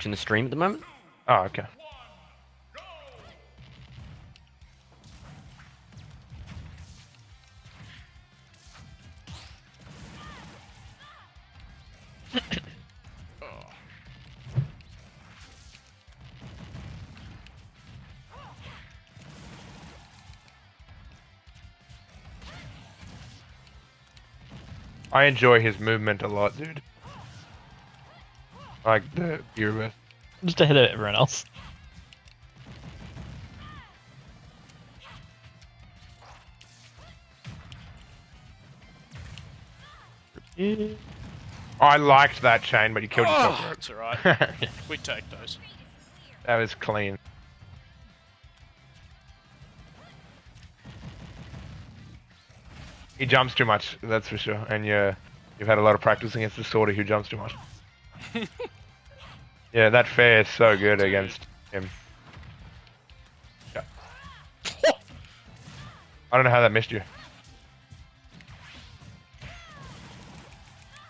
In the stream at the moment. Oh, okay. I enjoy his movement a lot, dude. Like the Beerwith. Just ahead of everyone else. I liked that chain, but you killed yourself. Oh, it's alright. We take those. That was clean. He jumps too much, that's for sure. And you've had a lot of practice against the sorter who jumps too much. Yeah, that fair is so good against him. Yeah. I don't know how that missed you.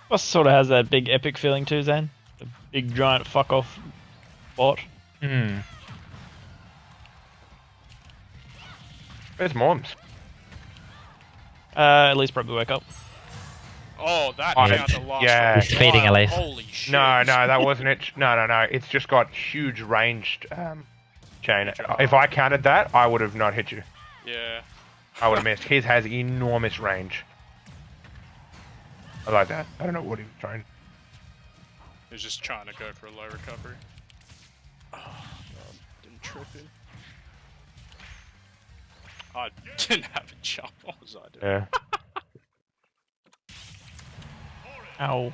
Boss sort of has that big epic feeling too, Zane. The big giant fuck off bot. Hmm. Where's Morms? At least probably wake up. Oh, that Oh, count the last yeah. one. He's feeding Wow, Elise. Holy shit. No, that wasn't it. No. It's just got huge ranged chain. If I counted that, I would have not hit you. Yeah. I would have missed. His has enormous range. I like that. I don't know what he was trying. He was just trying to go for a low recovery. Oh, God. Didn't trip him. I didn't have a jump. What was I doing? Yeah. Ow.